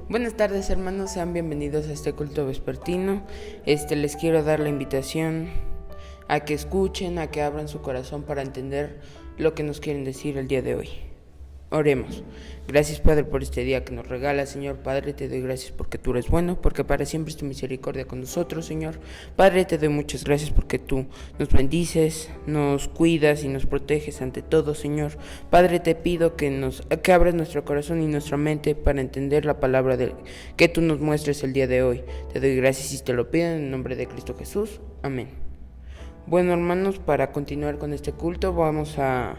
Buenas tardes, hermanos, sean bienvenidos a este culto vespertino. Les quiero dar la invitación a que escuchen, a que abran su corazón para entender lo que nos quieren decir el día de hoy. Oremos. Gracias, Padre, por este día que nos regala. Señor Padre, te doy gracias porque tú eres bueno, porque para siempre es tu misericordia con nosotros, Señor. Padre, te doy muchas gracias porque tú nos bendices, nos cuidas y nos proteges ante todo, Señor. Padre, te pido que abras nuestro corazón y nuestra mente para entender la palabra que tú nos muestres el día de hoy. Te doy gracias y te lo pido en el nombre de Cristo Jesús. Amén. Bueno, hermanos, para continuar con este culto vamos a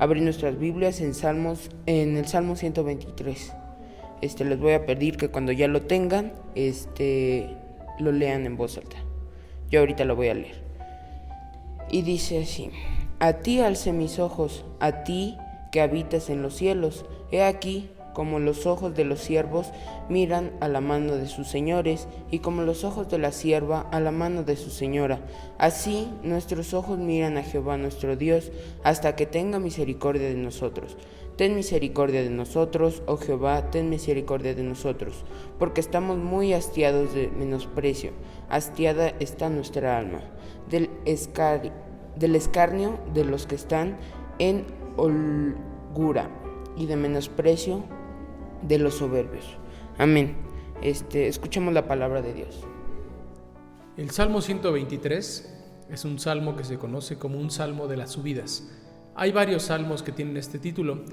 abrir nuestras Biblias en el Salmo 123. Les voy a pedir que cuando ya lo tengan, lo lean en voz alta. Yo ahorita lo voy a leer. Y dice así: A ti alcé mis ojos, a ti que habitas en los cielos. He aquí, como los ojos de los siervos miran a la mano de sus señores, y como los ojos de la sierva a la mano de su señora, así nuestros ojos miran a Jehová nuestro Dios, hasta que tenga misericordia de nosotros. Ten misericordia de nosotros, oh Jehová, ten misericordia de nosotros, porque estamos muy hastiados de menosprecio. Hastiada está nuestra alma del escarnio de los que están en holgura, y de menosprecio de los soberbios. Amén. Escuchemos la palabra de Dios. El Salmo 123 es un salmo que se conoce como un salmo de las subidas. Hay varios salmos que tienen este título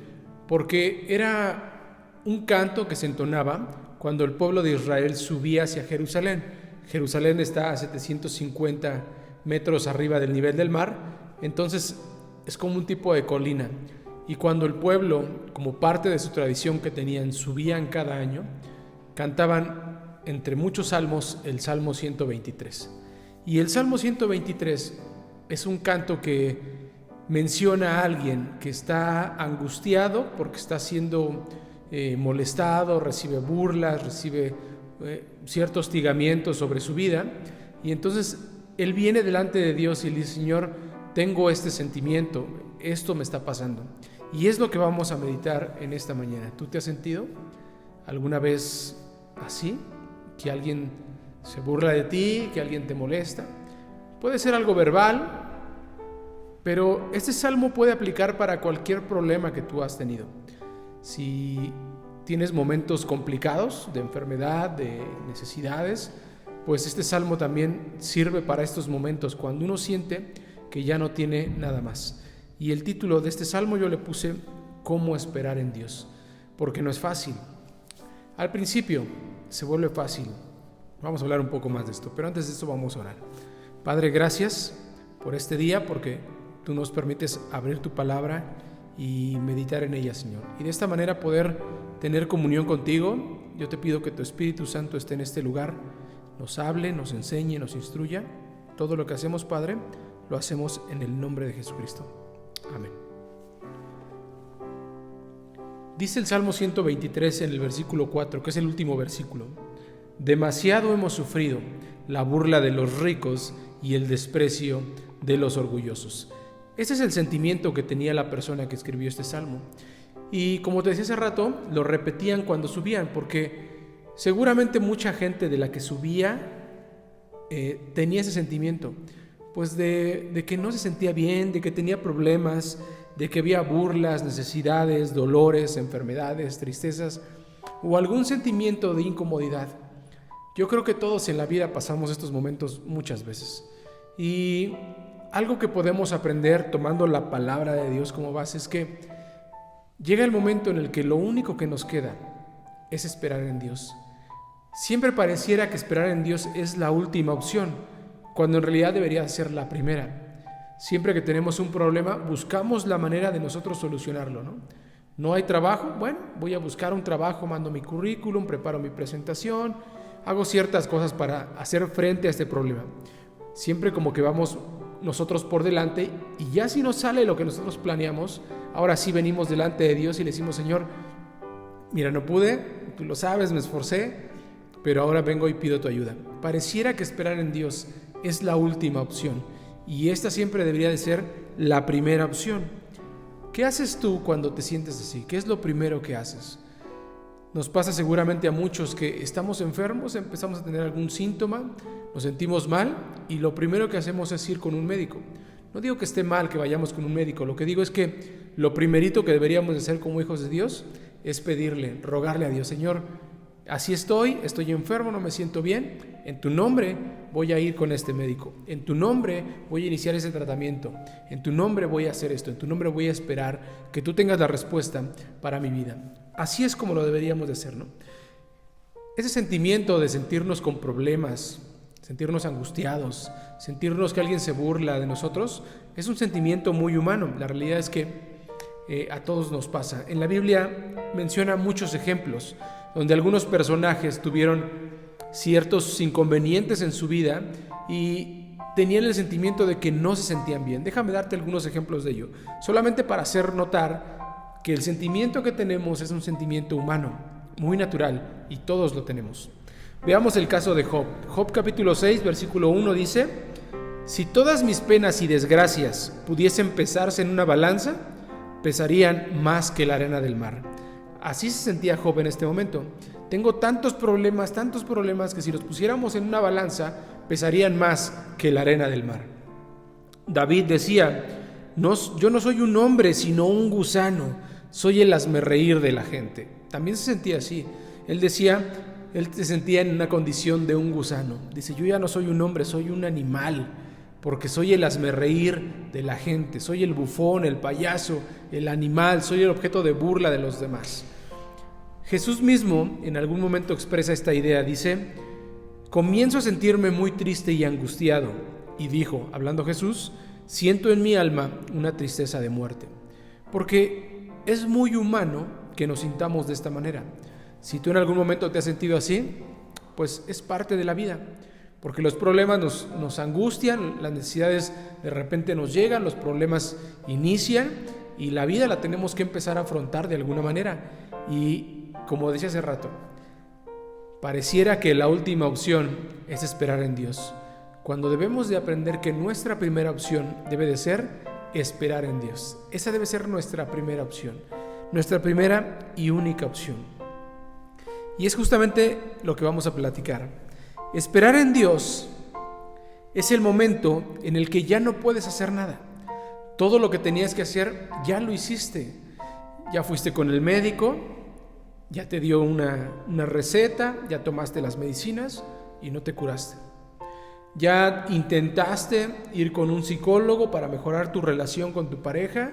porque era un canto que se entonaba cuando el pueblo de Israel subía hacia Jerusalén. Jerusalén está a 750 metros arriba del nivel del mar, entonces es como un tipo de colina. Y cuando el pueblo, como parte de su tradición que tenían, subían cada año, cantaban entre muchos salmos el Salmo 123. Y el Salmo 123 es un canto que menciona a alguien que está angustiado porque está siendo molestado, recibe burlas, recibe cierto hostigamiento sobre su vida. Y entonces él viene delante de Dios y le dice: Señor, tengo este sentimiento, esto me está pasando. Y es lo que vamos a meditar en esta mañana. ¿Tú te has sentido alguna vez así? Que alguien se burla de ti, que alguien te molesta. Puede ser algo verbal, pero este salmo puede aplicar para cualquier problema que tú has tenido. Si tienes momentos complicados de enfermedad, de necesidades, pues este salmo también sirve para estos momentos cuando uno siente que ya no tiene nada más. Y el título de este salmo yo le puse ¿Cómo esperar en Dios? Porque no es fácil. Al principio se vuelve fácil. Vamos a hablar un poco más de esto, pero antes de esto vamos a orar. Padre, gracias por este día, porque tú nos permites abrir tu palabra y meditar en ella, Señor. Y de esta manera poder tener comunión contigo. Yo te pido que tu Espíritu Santo esté en este lugar, nos hable, nos enseñe, nos instruya. Todo lo que hacemos, Padre, lo hacemos en el nombre de Jesucristo. Amén. Dice el Salmo 123 en el versículo 4, que es el último versículo: Demasiado hemos sufrido la burla de los ricos y el desprecio de los orgullosos. Ese es el sentimiento que tenía la persona que escribió este salmo. Y como te decía hace rato, lo repetían cuando subían, porque seguramente mucha gente de la que subía tenía ese sentimiento, pues de que no se sentía bien, de que tenía problemas, de que había burlas, necesidades, dolores, enfermedades, tristezas o algún sentimiento de incomodidad. Yo creo que todos en la vida pasamos estos momentos muchas veces. Y algo que podemos aprender tomando la palabra de Dios como base es que llega el momento en el que lo único que nos queda es esperar en Dios. Siempre pareciera que esperar en Dios es la última opción, cuando en realidad debería ser la primera. Siempre que tenemos un problema, buscamos la manera de nosotros solucionarlo, ¿no? No hay trabajo, bueno, voy a buscar un trabajo, mando mi currículum, preparo mi presentación, hago ciertas cosas para hacer frente a este problema. Siempre como que vamos nosotros por delante, y ya si nos sale lo que nosotros planeamos, ahora sí venimos delante de Dios y le decimos: Señor, mira, no pude, tú lo sabes, me esforcé, pero ahora vengo y pido tu ayuda. Pareciera que esperar en Dios es la última opción, y esta siempre debería de ser la primera opción. ¿Qué haces tú cuando te sientes así? ¿Qué es lo primero que haces? Nos pasa seguramente a muchos que estamos enfermos, empezamos a tener algún síntoma, nos sentimos mal y lo primero que hacemos es ir con un médico. No digo que esté mal que vayamos con un médico, lo que digo es que lo primerito que deberíamos de hacer como hijos de Dios es pedirle, rogarle a Dios: Señor, así estoy enfermo, no me siento bien, en tu nombre voy a ir con este médico, en tu nombre voy a iniciar ese tratamiento, en tu nombre voy a hacer esto, en tu nombre voy a esperar que tú tengas la respuesta para mi vida. Así es como lo deberíamos de hacer, ¿no? Ese sentimiento de sentirnos con problemas, sentirnos angustiados, sentirnos que alguien se burla de nosotros, es un sentimiento muy humano. La realidad es que a todos nos pasa. En la Biblia menciona muchos ejemplos donde algunos personajes tuvieron ciertos inconvenientes en su vida y tenían el sentimiento de que no se sentían bien. Déjame darte algunos ejemplos de ello, solamente para hacer notar que el sentimiento que tenemos es un sentimiento humano, muy natural, y todos lo tenemos. Veamos el caso de Job. Job capítulo 6, versículo 1 dice: si todas mis penas y desgracias pudiesen pesarse en una balanza, pesarían más que la arena del mar. Así se sentía Job en este momento. Tengo tantos problemas que si los pusiéramos en una balanza, pesarían más que la arena del mar. David decía: yo no soy un hombre, sino un gusano, soy el hazmerreír de la gente. También se sentía así. Él se sentía en una condición de un gusano. Dice: yo ya no soy un hombre, soy un animal, porque soy el hazmerreír de la gente, soy el bufón, el payaso, el animal, soy el objeto de burla de los demás. Jesús mismo en algún momento expresa esta idea, dice: comienzo a sentirme muy triste y angustiado, y dijo, hablando Jesús, siento en mi alma una tristeza de muerte. Porque es muy humano que nos sintamos de esta manera. Si tú en algún momento te has sentido así, pues es parte de la vida, porque los problemas nos angustian, las necesidades de repente nos llegan, los problemas inician y la vida la tenemos que empezar a afrontar de alguna manera. Y como decía hace rato, pareciera que la última opción es esperar en Dios, cuando debemos de aprender que nuestra primera opción debe de ser esperar en Dios. Esa debe ser nuestra primera opción, nuestra primera y única opción. Y es justamente lo que vamos a platicar. Esperar en Dios es el momento en el que ya no puedes hacer nada. Todo lo que tenías que hacer ya lo hiciste. Ya fuiste con el médico, ya te dio una receta, ya tomaste las medicinas y no te curaste. Ya intentaste ir con un psicólogo para mejorar tu relación con tu pareja,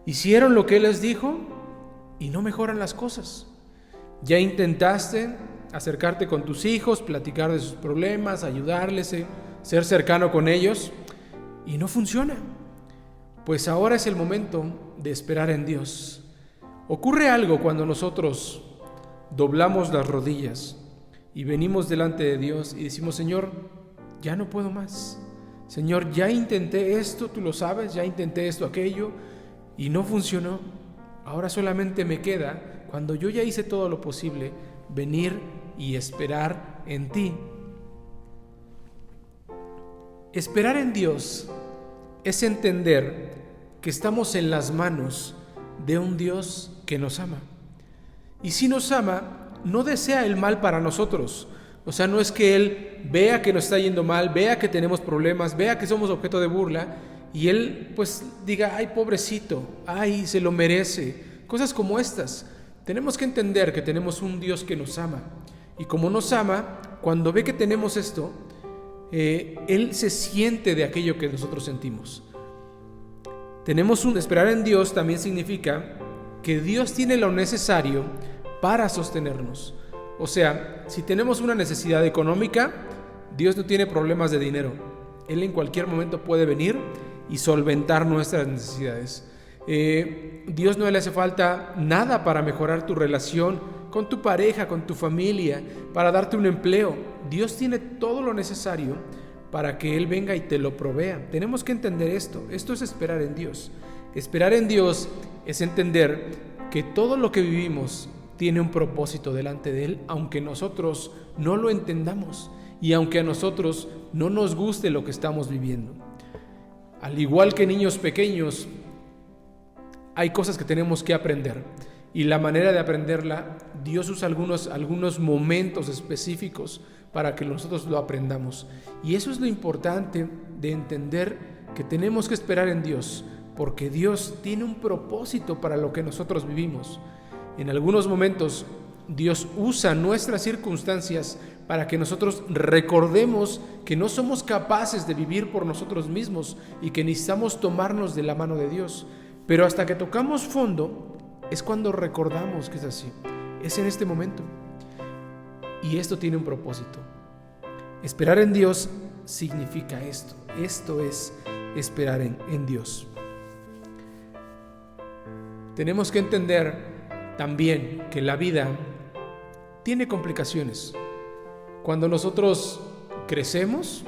hicieron lo que él les dijo y no mejoran las cosas. Ya intentaste acercarte con tus hijos, platicar de sus problemas, ayudarles, ser cercano con ellos y no funciona. Pues ahora es el momento de esperar en Dios. Ocurre algo cuando nosotros doblamos las rodillas y venimos delante de Dios y decimos: Señor, ya no puedo más. Señor, ya intenté esto, tú lo sabes, ya intenté esto, aquello y no funcionó. Ahora solamente me queda, cuando yo ya hice todo lo posible, venir y esperar en ti. Esperar en Dios es entender que estamos en las manos de un Dios que nos ama. Y si nos ama, no desea el mal para nosotros. O sea, no es que Él vea que nos está yendo mal, vea que tenemos problemas, vea que somos objeto de burla y Él pues diga: ay, pobrecito, ay, se lo merece. Cosas como estas. Tenemos que entender que tenemos un Dios que nos ama. Y como nos ama, cuando ve que tenemos esto, Él se siente de aquello que nosotros sentimos. Esperar en Dios también significa que Dios tiene lo necesario para sostenernos. O sea, si tenemos una necesidad económica, Dios no tiene problemas de dinero. Él en cualquier momento puede venir y solventar nuestras necesidades. Dios no le hace falta nada para mejorar tu relación con tu pareja, con tu familia, para darte un empleo. Dios tiene todo lo necesario para que Él venga y te lo provea. Tenemos que entender esto. Esto es esperar en Dios. Esperar en Dios es entender que todo lo que vivimos tiene un propósito delante de Él, aunque nosotros no lo entendamos y aunque a nosotros no nos guste lo que estamos viviendo. Al igual que niños pequeños, hay cosas que tenemos que aprender Y la manera de aprenderla, Dios usa algunos momentos específicos para que nosotros lo aprendamos. Y eso es lo importante de entender que tenemos que esperar en Dios, porque Dios tiene un propósito para lo que nosotros vivimos. En algunos momentos, Dios usa nuestras circunstancias para que nosotros recordemos que no somos capaces de vivir por nosotros mismos y que necesitamos tomarnos de la mano de Dios. Pero hasta que tocamos fondo, es cuando recordamos que es así. Es en este momento. Y esto tiene un propósito. Esperar en Dios significa esto. Esto es esperar en Dios. Tenemos que entender también que la vida tiene complicaciones. Cuando nosotros crecemos,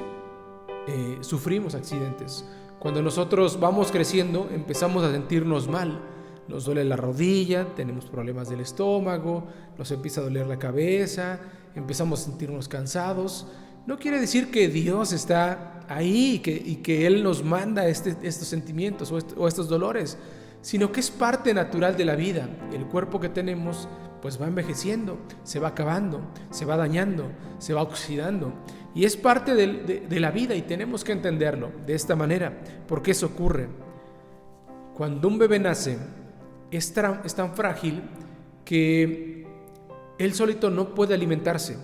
sufrimos accidentes. Cuando nosotros vamos creciendo, empezamos a sentirnos mal. Nos duele la rodilla, tenemos problemas del estómago, nos empieza a doler la cabeza, empezamos a sentirnos cansados. No quiere decir que Dios está ahí y que Él nos manda estos sentimientos o estos dolores, sino que es parte natural de la vida. El cuerpo que tenemos pues va envejeciendo, se va acabando, se va dañando, se va oxidando. Y es parte de la vida y tenemos que entenderlo de esta manera, porque eso ocurre. Cuando un bebé nace, es tan frágil que él solito no puede alimentarse,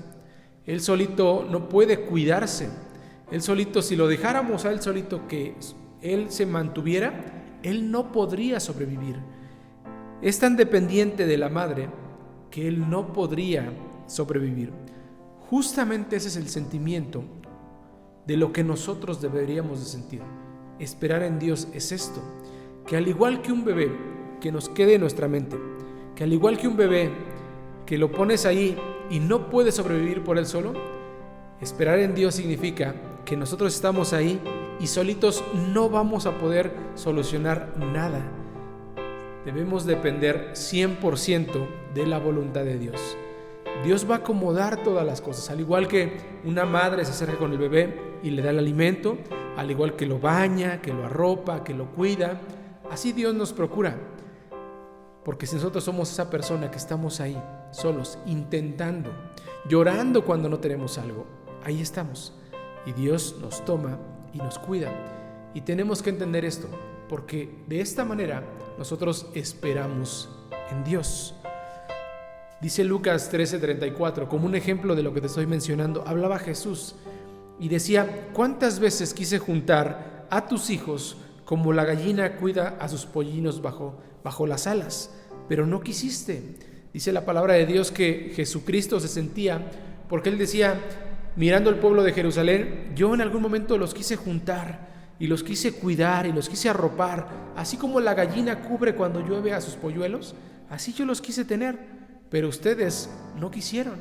él solito no puede cuidarse, él solito, si lo dejáramos a él solito que él se mantuviera, él no podría sobrevivir. Es tan dependiente de la madre que él no podría sobrevivir. Justamente ese es el sentimiento de lo que nosotros deberíamos de sentir. Esperar en Dios es esto, que al igual que un bebé, que nos quede en nuestra mente, que al igual que un bebé que lo pones ahí y no puede sobrevivir por él solo, esperar en Dios significa que nosotros estamos ahí y solitos no vamos a poder solucionar nada. Debemos depender 100% de la voluntad de Dios. Dios va a acomodar todas las cosas, al igual que una madre se acerca con el bebé y le da el alimento, al igual que lo baña, que lo arropa, que lo cuida, así Dios nos procura. Porque si nosotros somos esa persona que estamos ahí, solos, intentando, llorando cuando no tenemos algo, ahí estamos. Y Dios nos toma y nos cuida. Y tenemos que entender esto, porque de esta manera nosotros esperamos en Dios. Dice Lucas 13:34, como un ejemplo de lo que te estoy mencionando, hablaba Jesús y decía: ¿cuántas veces quise juntar a tus hijos como la gallina cuida a sus pollinos bajo las alas, pero no quisiste? Dice la palabra de Dios que Jesucristo se sentía, porque Él decía, mirando al pueblo de Jerusalén, yo en algún momento los quise juntar y los quise cuidar y los quise arropar, así como la gallina cubre cuando llueve a sus polluelos, así yo los quise tener, pero ustedes no quisieron.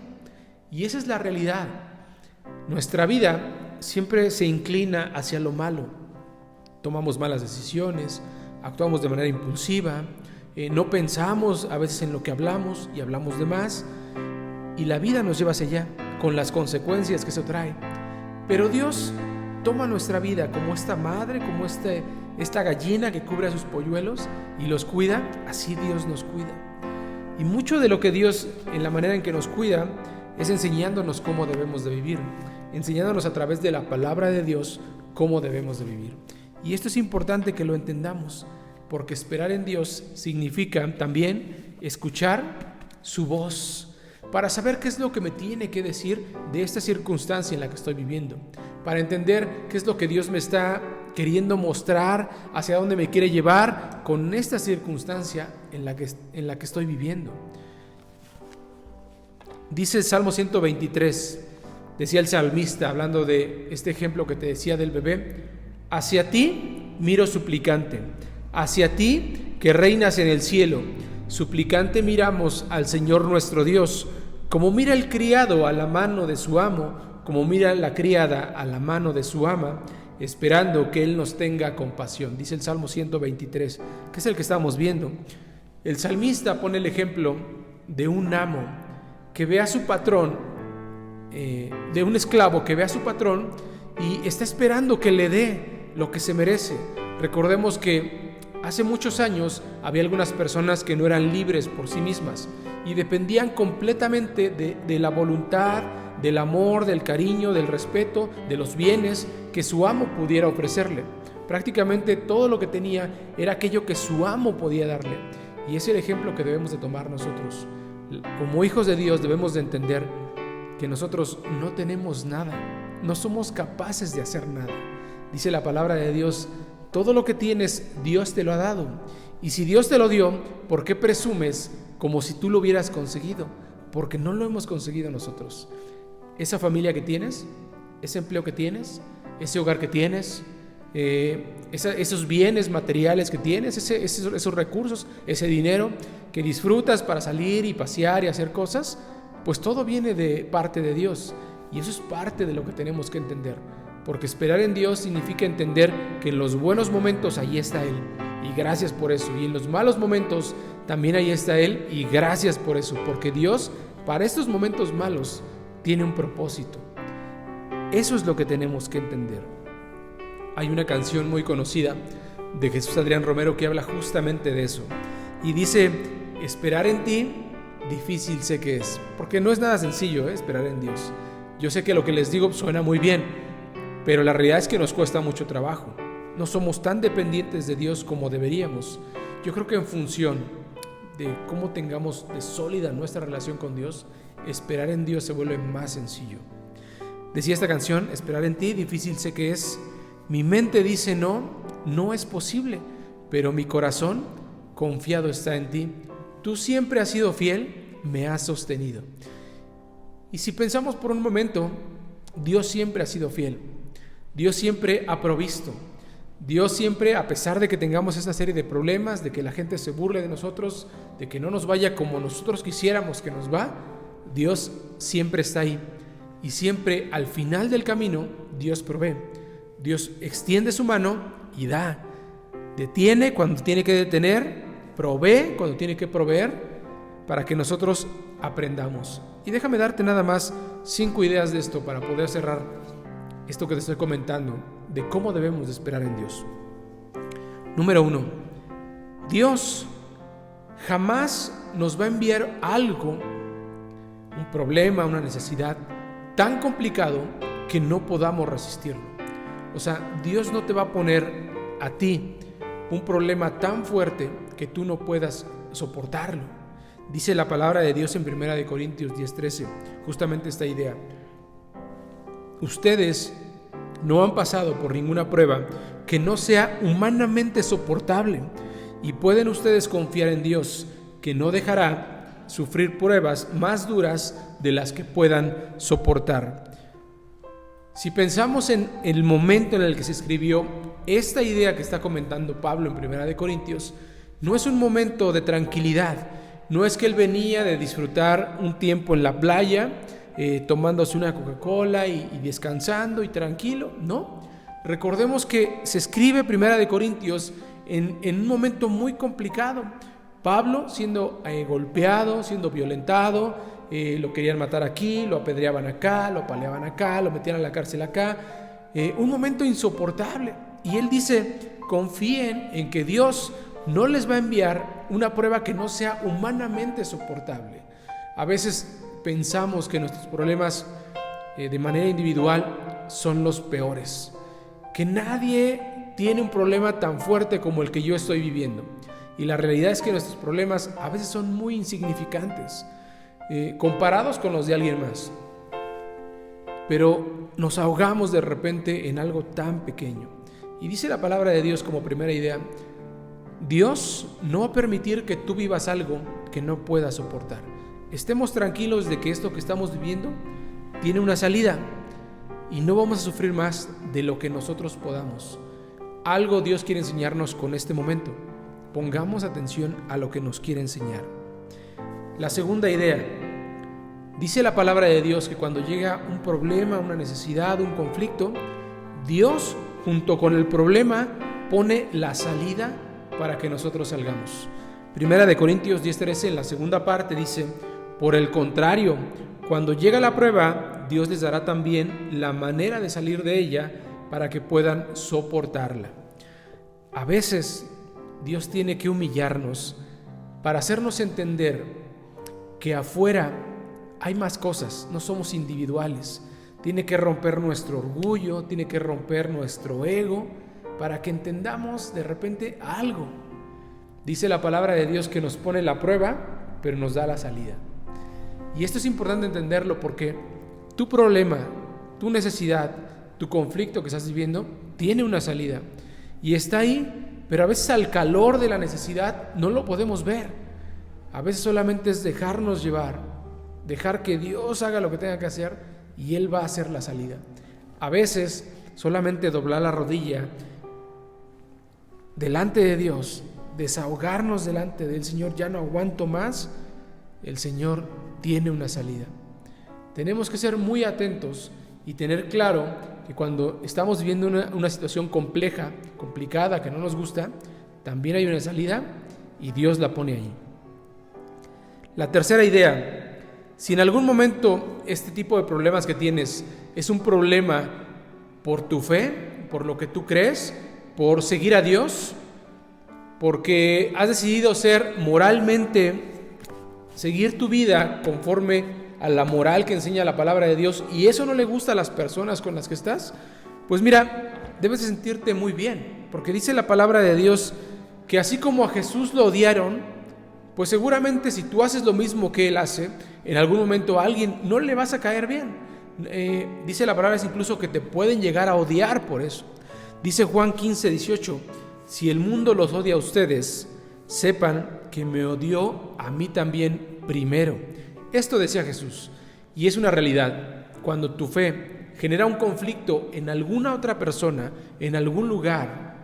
Y esa es la realidad. Nuestra vida siempre se inclina hacia lo malo. Tomamos malas decisiones, actuamos de manera impulsiva, no pensamos a veces en lo que hablamos y hablamos de más, y la vida nos lleva hacia allá, con las consecuencias que eso trae. Pero Dios toma nuestra vida como esta madre, como esta gallina que cubre a sus polluelos y los cuida, así Dios nos cuida. Y mucho de lo que Dios, en la manera en que nos cuida, es enseñándonos cómo debemos de vivir, enseñándonos a través de la palabra de Dios cómo debemos de vivir. Y esto es importante que lo entendamos, porque esperar en Dios significa también escuchar su voz, para saber qué es lo que me tiene que decir de esta circunstancia en la que estoy viviendo, para entender qué es lo que Dios me está queriendo mostrar, hacia dónde me quiere llevar con esta circunstancia en la que estoy viviendo. Dice el Salmo 123, decía el salmista, hablando de este ejemplo que te decía del bebé: hacia ti miro suplicante, hacia ti que reinas en el cielo, suplicante miramos al Señor nuestro Dios, como mira el criado a la mano de su amo, como mira la criada a la mano de su ama, esperando que Él nos tenga compasión. Dice el Salmo 123, que es el que estamos viendo. El salmista pone el ejemplo de un amo que ve a su patrón, de un esclavo que ve a su patrón y está esperando que le dé lo que se merece. Recordemos que hace muchos años había algunas personas que no eran libres por sí mismas y dependían completamente de la voluntad, del amor, del cariño, del respeto, de los bienes que su amo pudiera ofrecerle. Prácticamente todo lo que tenía era aquello que su amo podía darle. Y es el ejemplo que debemos de tomar nosotros. Como hijos de Dios debemos de entender que nosotros no tenemos nada, no somos capaces de hacer nada. Dice la palabra de Dios, todo lo que tienes Dios te lo ha dado. Y si Dios te lo dio, ¿por qué presumes como si tú lo hubieras conseguido? Porque no lo hemos conseguido nosotros. Esa familia que tienes, ese empleo que tienes, ese hogar que tienes, esos bienes materiales que tienes, esos recursos, ese dinero que disfrutas para salir y pasear y hacer cosas, pues todo viene de parte de Dios. Y eso es parte de lo que tenemos que entender. Porque esperar en Dios significa entender que en los buenos momentos ahí está Él. Y gracias por eso. Y en los malos momentos también ahí está Él. Y gracias por eso. Porque Dios, para estos momentos malos, tiene un propósito. Eso es lo que tenemos que entender. Hay una canción muy conocida de Jesús Adrián Romero que habla justamente de eso. Y dice, esperar en ti, difícil sé que es. Porque no es nada sencillo, esperar en Dios. Yo sé que lo que les digo suena muy bien, pero la realidad es que nos cuesta mucho trabajo. No somos tan dependientes de Dios como deberíamos. Yo creo que en función de cómo tengamos de sólida nuestra relación con Dios, esperar en Dios se vuelve más sencillo. Decía esta canción, esperar en ti, difícil sé que es. Mi mente dice no, no es posible, pero mi corazón confiado está en ti. Tú siempre has sido fiel, me has sostenido. Y si pensamos por un momento, Dios siempre ha sido fiel. Dios siempre ha provisto. Dios siempre, a pesar de que tengamos esta serie de problemas, de que la gente se burle de nosotros, de que no nos vaya como nosotros quisiéramos que nos va, Dios siempre está ahí. Y siempre al final del camino, Dios provee. Dios extiende su mano y da. Detiene cuando tiene que detener, provee cuando tiene que proveer, para que nosotros aprendamos. Y déjame darte nada más 5 ideas de esto para poder cerrar esto que te estoy comentando, de cómo debemos de esperar en Dios. Número 1, Dios jamás nos va a enviar algo, un problema, una necesidad tan complicado que no podamos resistirlo. O sea, Dios no te va a poner a ti un problema tan fuerte que tú no puedas soportarlo. Dice la palabra de Dios en 1 Corintios 10:13, justamente esta idea. Ustedes no han pasado por ninguna prueba que no sea humanamente soportable y pueden ustedes confiar en Dios, que no dejará sufrir pruebas más duras de las que puedan soportar. Si pensamos en el momento en el que se escribió esta idea que está comentando Pablo en 1 Corintios, no es un momento de tranquilidad. No es que él venía de disfrutar un tiempo en la playa, tomándose una Coca-Cola y descansando y tranquilo, ¿no? Recordemos que se escribe 1 Corintios en un momento muy complicado. Pablo siendo golpeado, siendo violentado, lo querían matar aquí, lo apedreaban acá, lo apaleaban acá, lo metían a la cárcel acá. Un momento insoportable. Y él dice, confíen en que Dios no les va a enviar una prueba que no sea humanamente soportable. A veces pensamos que nuestros problemas de manera individual son los peores, que nadie tiene un problema tan fuerte como el que yo estoy viviendo. Y la realidad es que nuestros problemas a veces son muy insignificantes comparados con los de alguien más. Pero nos ahogamos de repente en algo tan pequeño. Y dice la palabra de Dios como primera idea, Dios no va a permitir que tú vivas algo que no puedas soportar. Estemos tranquilos de que esto que estamos viviendo tiene una salida y no vamos a sufrir más de lo que nosotros podamos. Algo Dios quiere enseñarnos con este momento. Pongamos atención a lo que nos quiere enseñar. La segunda idea, dice la palabra de Dios que cuando llega un problema, una necesidad, un conflicto, Dios junto con el problema pone la salida para que nosotros salgamos. 1 Corintios 10:13, en la segunda parte dice, por el contrario, cuando llega la prueba, Dios les dará también la manera de salir de ella para que puedan soportarla. A veces Dios tiene que humillarnos para hacernos entender que afuera hay más cosas, no somos individuales. Tiene que romper nuestro orgullo, tiene que romper nuestro ego, para que entendamos de repente algo. Dice la palabra de Dios que nos pone la prueba, pero nos da la salida. Y esto es importante entenderlo porque tu problema, tu necesidad, tu conflicto que estás viviendo, tiene una salida. Y está ahí, pero a veces al calor de la necesidad no lo podemos ver. A veces solamente es dejarnos llevar, dejar que Dios haga lo que tenga que hacer y Él va a hacer la salida. A veces solamente doblar la rodilla delante de Dios, desahogarnos delante del Señor, ya no aguanto más, el Señor tiene una salida. Tenemos que ser muy atentos y tener claro que cuando estamos viviendo una situación compleja, complicada, que no nos gusta, también hay una salida y Dios la pone ahí. La tercera idea: si en algún momento este tipo de problemas que tienes es un problema por tu fe, por lo que tú crees, por seguir a Dios, porque has decidido ser moralmente, seguir tu vida conforme a la moral que enseña la palabra de Dios, y eso no le gusta a las personas con las que estás, pues mira, debes de sentirte muy bien, porque dice la palabra de Dios que así como a Jesús lo odiaron, pues seguramente si tú haces lo mismo que Él hace, en algún momento a alguien no le vas a caer bien. Dice la palabra incluso que te pueden llegar a odiar por eso. Dice Juan 15:18, si el mundo los odia a ustedes, sepan que me odió a mí también primero. Esto decía Jesús, y es una realidad. Cuando tu fe genera un conflicto en alguna otra persona, en algún lugar,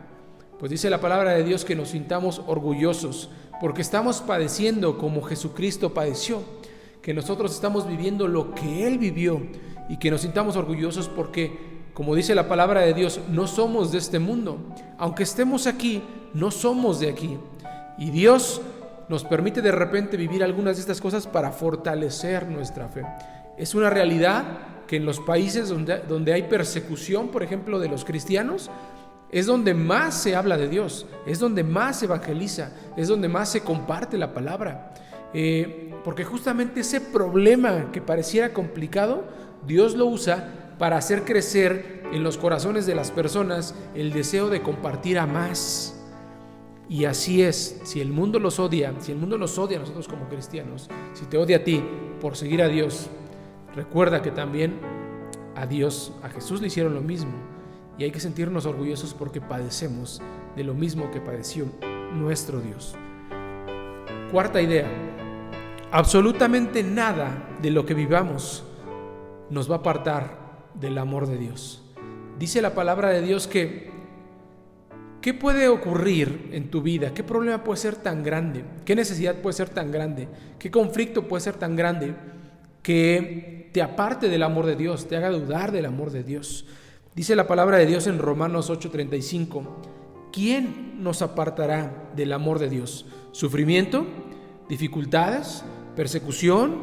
pues dice la palabra de Dios que nos sintamos orgullosos, porque estamos padeciendo como Jesucristo padeció, que nosotros estamos viviendo lo que Él vivió, y que nos sintamos orgullosos porque, como dice la palabra de Dios, no somos de este mundo. Aunque estemos aquí, no somos de aquí. Y Dios nos permite de repente vivir algunas de estas cosas para fortalecer nuestra fe. Es una realidad que en los países donde hay persecución, por ejemplo, de los cristianos, es donde más se habla de Dios, es donde más se evangeliza, es donde más se comparte la palabra. Porque justamente ese problema que pareciera complicado, Dios lo usa para hacer crecer en los corazones de las personas el deseo de compartir a más. Y así es, si el mundo los odia, si el mundo nos odia a nosotros como cristianos, si te odia a ti por seguir a Dios, recuerda que también a Dios, a Jesús le hicieron lo mismo. Y hay que sentirnos orgullosos porque padecemos de lo mismo que padeció nuestro Dios. Cuarta idea: absolutamente nada de lo que vivamos nos va a apartar del amor de Dios. Dice la palabra de Dios que ¿qué puede ocurrir en tu vida? ¿Qué problema puede ser tan grande? ¿Qué necesidad puede ser tan grande? ¿Qué conflicto puede ser tan grande que te aparte del amor de Dios, te haga dudar del amor de Dios? Dice la palabra de Dios en Romanos 8:35, ¿quién nos apartará del amor de Dios? ¿Sufrimiento? ¿Dificultades? ¿Persecución?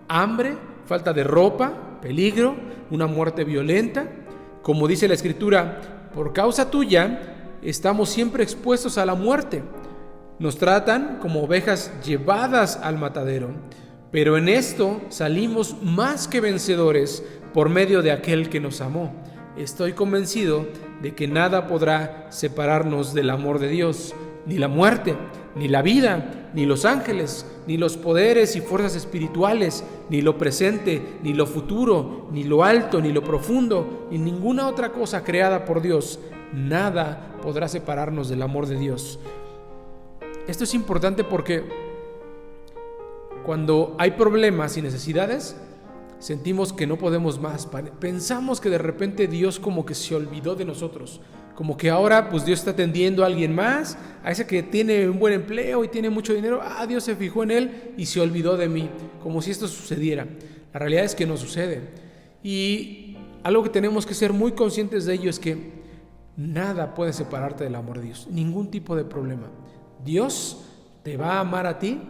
¿Hambre? ¿Falta de ropa? ¿Peligro? ¿Una muerte violenta? Como dice la Escritura, por causa tuya estamos siempre expuestos a la muerte. Nos tratan como ovejas llevadas al matadero, pero en esto salimos más que vencedores por medio de aquel que nos amó. Estoy convencido de que nada podrá separarnos del amor de Dios, ni la muerte, ni la vida, ni los ángeles, ni los poderes y fuerzas espirituales, ni lo presente, ni lo futuro, ni lo alto, ni lo profundo, ni ninguna otra cosa creada por Dios. Nada podrá separarnos del amor de Dios. Esto es importante porque cuando hay problemas y necesidades, sentimos que no podemos más. Pensamos que de repente Dios como que se olvidó de nosotros. Como que ahora pues Dios está atendiendo a alguien más, a ese que tiene un buen empleo y tiene mucho dinero. Dios se fijó en él y se olvidó de mí. Como si esto sucediera. La realidad es que no sucede. Y algo que tenemos que ser muy conscientes de ello es que nada puede separarte del amor de Dios. Ningún tipo de problema. Dios te va a amar a ti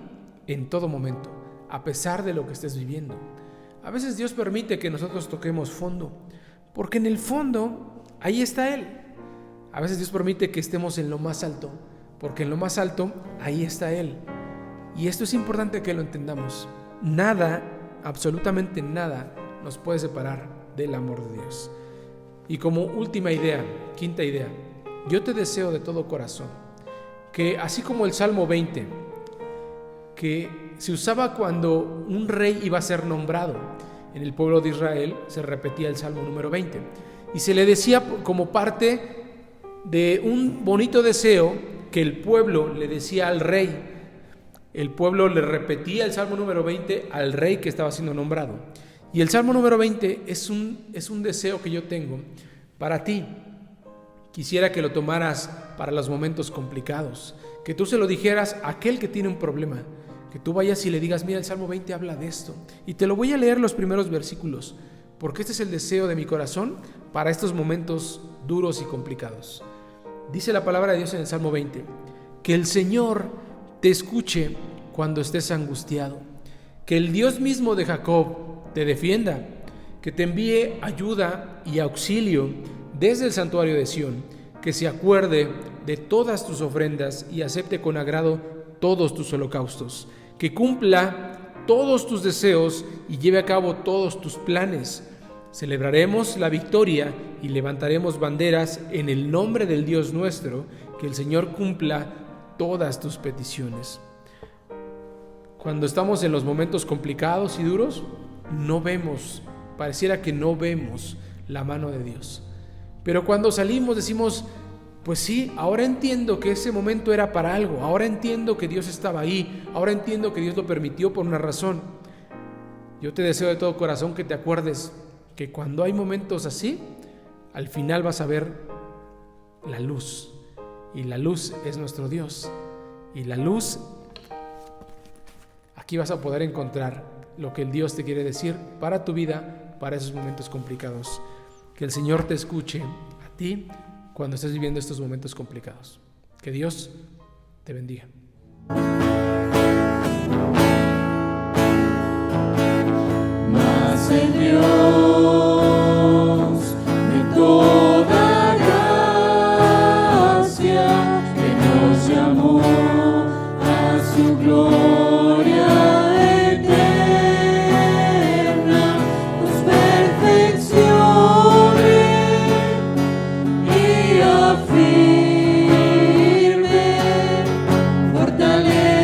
en todo momento, a pesar de lo que estés viviendo. A veces Dios permite que nosotros toquemos fondo, porque en el fondo ahí está Él. A veces Dios permite que estemos en lo más alto, porque en lo más alto, ahí está Él. Y esto es importante que lo entendamos. Nada, absolutamente nada, nos puede separar del amor de Dios. Y como última idea, quinta idea, yo te deseo de todo corazón que así como el Salmo 20, que se usaba cuando un rey iba a ser nombrado en el pueblo de Israel, se repetía el Salmo número 20 y se le decía como parte de un bonito deseo que el pueblo le decía al rey. El pueblo le repetía el Salmo número 20 al rey que estaba siendo nombrado. Y el Salmo número 20 es un deseo que yo tengo para ti. Quisiera que lo tomaras para los momentos complicados, que tú se lo dijeras a aquel que tiene un problema, que tú vayas y le digas, mira, el Salmo 20 habla de esto. Y te lo voy a leer los primeros versículos, porque este es el deseo de mi corazón para estos momentos duros y complicados. Dice la palabra de Dios en el Salmo 20, que el Señor te escuche cuando estés angustiado, que el Dios mismo de Jacob te defienda, que te envíe ayuda y auxilio desde el santuario de Sión, que se acuerde de todas tus ofrendas y acepte con agrado todos tus holocaustos, que cumpla todos tus deseos y lleve a cabo todos tus planes. Celebraremos la victoria y levantaremos banderas en el nombre del Dios nuestro, que el Señor cumpla todas tus peticiones. Cuando estamos en los momentos complicados y duros, pareciera que no vemos la mano de Dios. Pero cuando salimos decimos, pues sí, ahora entiendo que ese momento era para algo, ahora entiendo que Dios estaba ahí, ahora entiendo que Dios lo permitió por una razón. Yo te deseo de todo corazón que te acuerdes que cuando hay momentos así, al final vas a ver la luz, y la luz es nuestro Dios, y la luz, aquí vas a poder encontrar lo que el Dios te quiere decir para tu vida, para esos momentos complicados. Que el Señor te escuche a ti cuando estés viviendo estos momentos complicados. Que Dios te bendiga. Mas el Dios de toda gracia que nos llamó a su gloria eterna, nos perfeccione y afirme, fortalece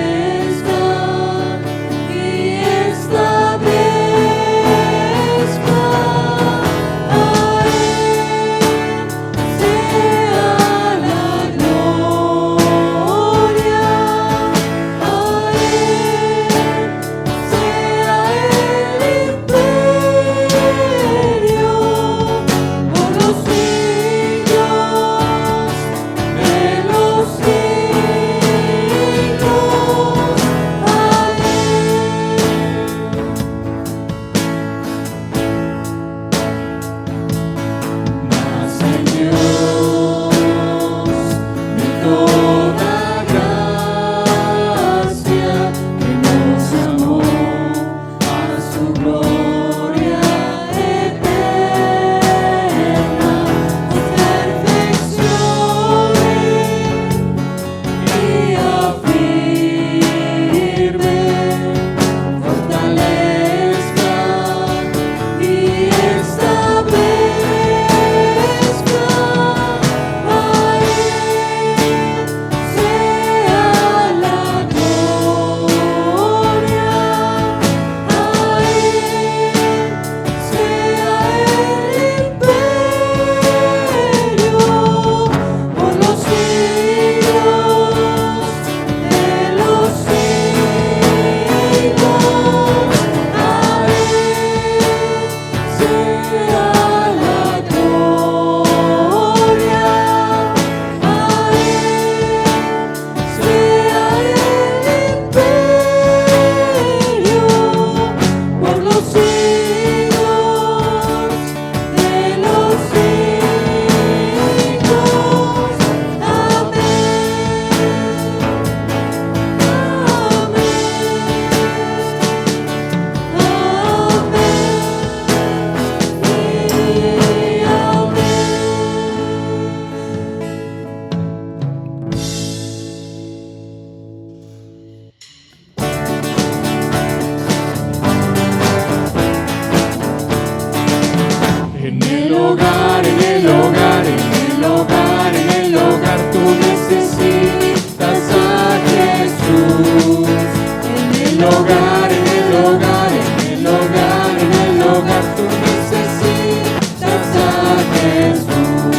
hogar, en el hogar, en el hogar, en el hogar, tú necesitas a Jesús.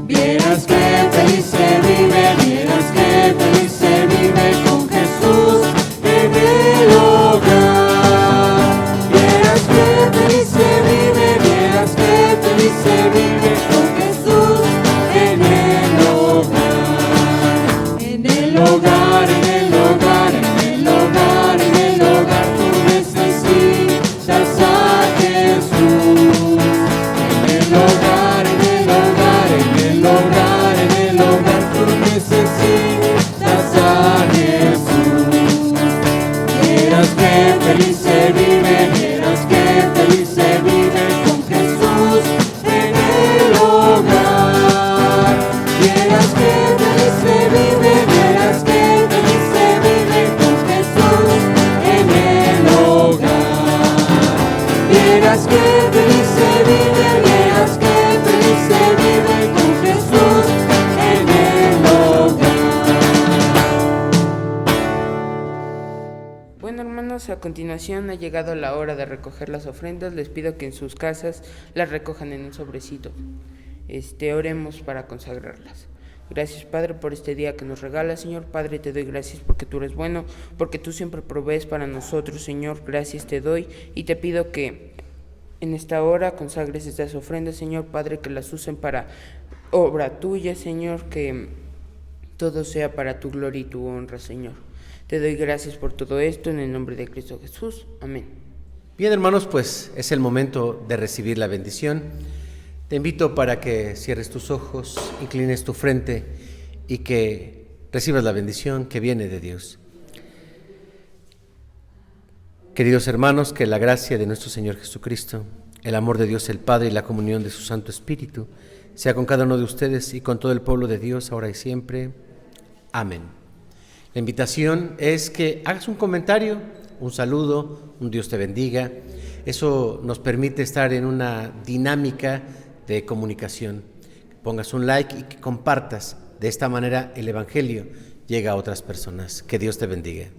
Vieras que feliz se vive, vieras que feliz se vive con Jesús en el hogar. Vieras que feliz se vive, vieras que feliz se vive con Jesús en el hogar. En el hogar, en el hogar, en el hogar, en el hogar, tú necesitas a Jesús. En el hogar, en el hogar, en el hogar, en el hogar, tú necesitas a Jesús. Vieras que feliz se vive, vieras que feliz se vive con Jesús en el hogar. Vieras que feliz se vive, vieras que feliz se vive con Jesús en el hogar. Vieras que feliz se vive, vieras que feliz se vive con Jesús en el hogar. Bueno, hermanos, a continuación ha llegado la hora de recoger las ofrendas. Les pido que en sus casas las recojan en un sobrecito. Oremos para consagrarlas. Gracias, Padre, por este día que nos regalas, Señor. Padre, te doy gracias porque tú eres bueno, porque tú siempre provees para nosotros, Señor. Gracias te doy y te pido que en esta hora consagres estas ofrendas, Señor. Padre, que las usen para obra tuya, Señor, que todo sea para tu gloria y tu honra, Señor. Te doy gracias por todo esto en el nombre de Cristo Jesús. Amén. Bien, hermanos, pues es el momento de recibir la bendición. Te invito para que cierres tus ojos, inclines tu frente y que recibas la bendición que viene de Dios. Queridos hermanos, que la gracia de nuestro Señor Jesucristo, el amor de Dios el Padre y la comunión de su Santo Espíritu sea con cada uno de ustedes y con todo el pueblo de Dios, ahora y siempre. Amén. La invitación es que hagas un comentario, un saludo, un Dios te bendiga. Eso nos permite estar en una dinámica de comunicación. Que pongas un like y que compartas. De esta manera el Evangelio llega a otras personas. Que Dios te bendiga.